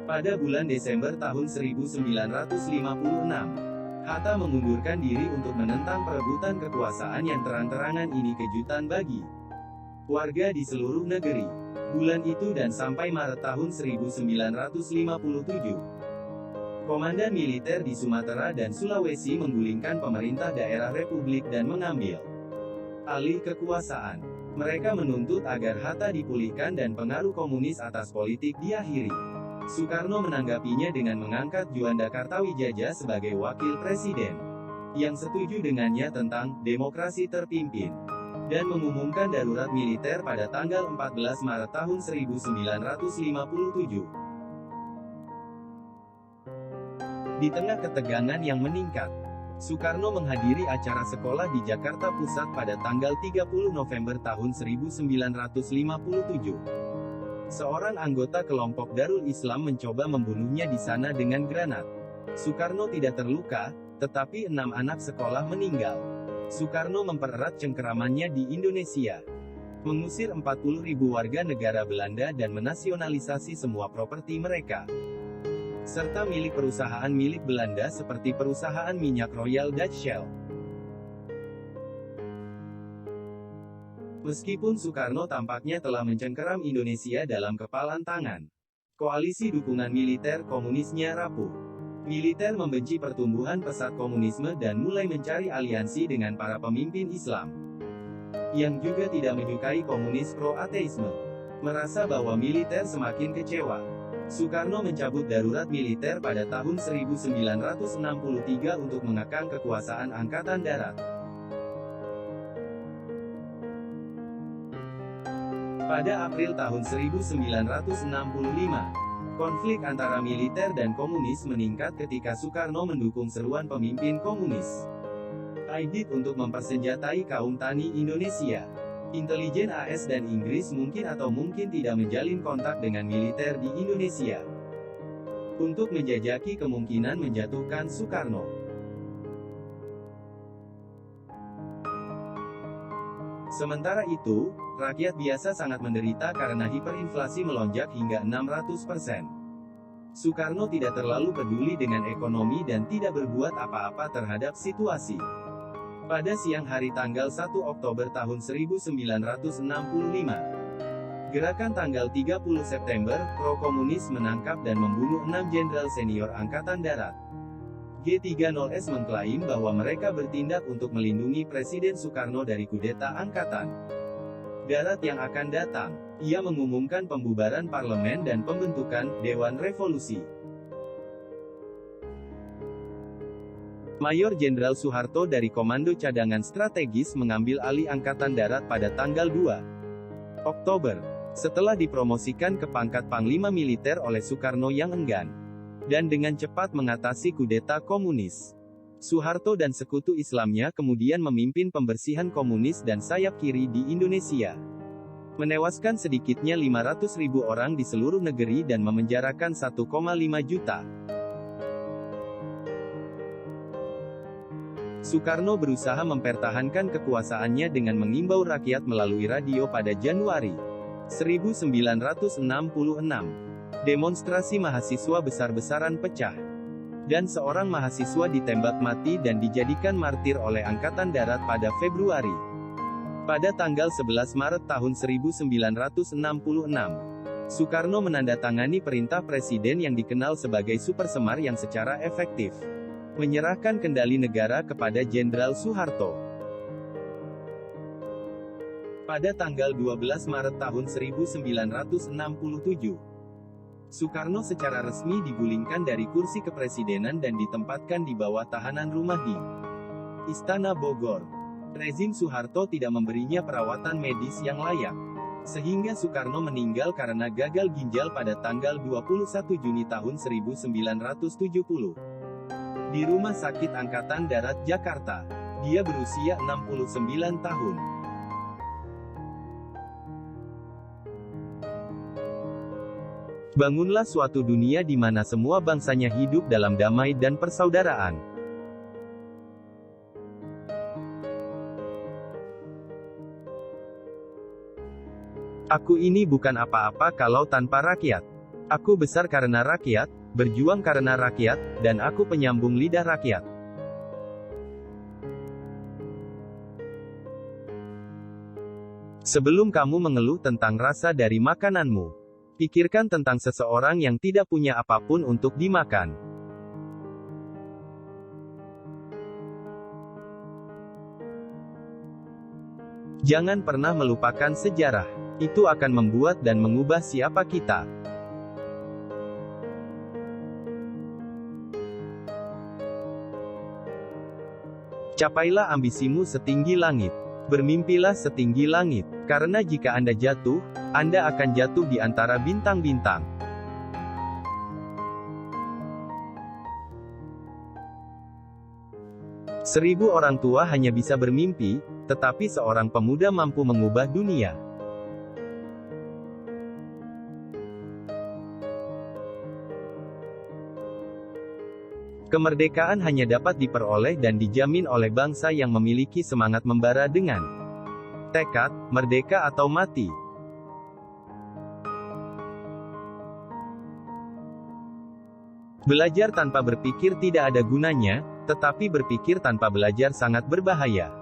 Pada bulan Desember tahun 1956, Hatta mengundurkan diri untuk menentang perebutan kekuasaan yang terang-terangan. Ini kejutan bagi warga di seluruh negeri. Bulan itu dan sampai Maret tahun 1957, komandan militer di Sumatera dan Sulawesi menggulingkan pemerintah daerah Republik dan mengambil alih kekuasaan. Mereka menuntut agar Hatta dipulihkan dan pengaruh komunis atas politik diakhiri. Soekarno menanggapinya dengan mengangkat Juanda Kartawijaya sebagai wakil presiden, yang setuju dengannya tentang demokrasi terpimpin, dan mengumumkan darurat militer pada tanggal 14 Maret tahun 1957. Di tengah ketegangan yang meningkat, Soekarno menghadiri acara sekolah di Jakarta Pusat pada tanggal 30 November tahun 1957. Seorang anggota kelompok Darul Islam mencoba membunuhnya di sana dengan granat. Soekarno tidak terluka, tetapi 6 anak sekolah meninggal. Soekarno mempererat cengkeramannya di Indonesia, mengusir 40.000 warga negara Belanda dan menasionalisasi semua properti mereka, serta milik perusahaan milik Belanda seperti perusahaan minyak Royal Dutch Shell. Meskipun Soekarno tampaknya telah mencengkeram Indonesia dalam kepalan tangan, koalisi dukungan militer komunisnya rapuh. Militer membenci pertumbuhan pesat komunisme dan mulai mencari aliansi dengan para pemimpin Islam, yang juga tidak menyukai komunis pro-ateisme. Merasa bahwa militer semakin kecewa, Soekarno mencabut darurat militer pada tahun 1963 untuk mengekang kekuasaan Angkatan Darat. Pada April tahun 1965, konflik antara militer dan komunis meningkat ketika Soekarno mendukung seruan pemimpin komunis Aidit untuk mempersenjatai kaum tani Indonesia. Intelijen AS dan Inggris mungkin tidak menjalin kontak dengan militer di Indonesia untuk menjajaki kemungkinan menjatuhkan Soekarno. Sementara itu, rakyat biasa sangat menderita karena hiperinflasi melonjak hingga 600%. Soekarno tidak terlalu peduli dengan ekonomi dan tidak berbuat apa-apa terhadap situasi. Pada siang hari tanggal 1 Oktober tahun 1965, gerakan tanggal 30 September, pro-komunis menangkap dan membunuh 6 jenderal senior Angkatan Darat. G30S mengklaim bahwa mereka bertindak untuk melindungi Presiden Soekarno dari kudeta Angkatan Darat yang akan datang. Ia mengumumkan pembubaran parlemen dan pembentukan Dewan Revolusi. Mayor Jenderal Soeharto dari Komando Cadangan Strategis mengambil alih Angkatan Darat pada tanggal 2 Oktober, setelah dipromosikan ke pangkat Panglima Militer oleh Soekarno yang enggan, dan dengan cepat mengatasi kudeta komunis. Soeharto dan sekutu Islamnya kemudian memimpin pembersihan komunis dan sayap kiri di Indonesia, menewaskan sedikitnya 500.000 orang di seluruh negeri dan memenjarakan 1,5 juta. Soekarno berusaha mempertahankan kekuasaannya dengan mengimbau rakyat melalui radio pada Januari 1966. Demonstrasi mahasiswa besar-besaran pecah, dan seorang mahasiswa ditembak mati dan dijadikan martir oleh Angkatan Darat pada Februari. Pada tanggal 11 Maret tahun 1966, Soekarno menandatangani perintah presiden yang dikenal sebagai Super Semar yang secara efektif menyerahkan kendali negara kepada Jenderal Soeharto. Pada tanggal 12 Maret tahun 1967, Soekarno secara resmi digulingkan dari kursi kepresidenan dan ditempatkan di bawah tahanan rumah di Istana Bogor. Rezim Soeharto tidak memberinya perawatan medis yang layak, sehingga Soekarno meninggal karena gagal ginjal pada tanggal 21 Juni tahun 1970. Di Rumah Sakit Angkatan Darat Jakarta. Dia berusia 69 tahun. Bangunlah suatu dunia di mana semua bangsanya hidup dalam damai dan persaudaraan. Aku ini bukan apa-apa kalau tanpa rakyat. Aku besar karena rakyat, berjuang karena rakyat, dan aku penyambung lidah rakyat. Sebelum kamu mengeluh tentang rasa dari makananmu, pikirkan tentang seseorang yang tidak punya apapun untuk dimakan. Jangan pernah melupakan sejarah. Itu akan membuat dan mengubah siapa kita. Capailah ambisimu setinggi langit. Bermimpilah setinggi langit. Karena jika Anda jatuh, Anda akan jatuh di antara bintang-bintang. Seribu orang tua hanya bisa bermimpi, tetapi seorang pemuda mampu mengubah dunia. Kemerdekaan hanya dapat diperoleh dan dijamin oleh bangsa yang memiliki semangat membara dengan tekad, merdeka atau mati. Belajar tanpa berpikir tidak ada gunanya, tetapi berpikir tanpa belajar sangat berbahaya.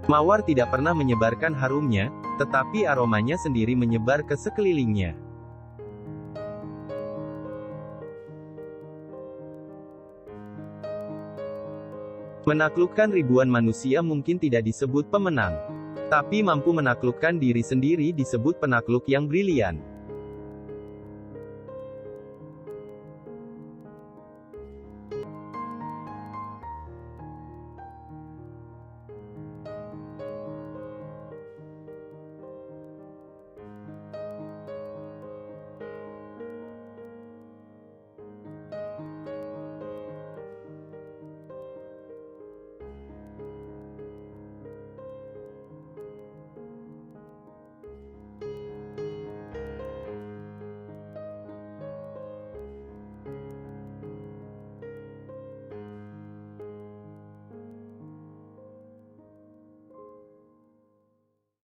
Mawar tidak pernah menyebarkan harumnya, tetapi aromanya sendiri menyebar ke sekelilingnya. Menaklukkan ribuan manusia mungkin tidak disebut pemenang. Tapi mampu menaklukkan diri sendiri disebut penakluk yang brilian.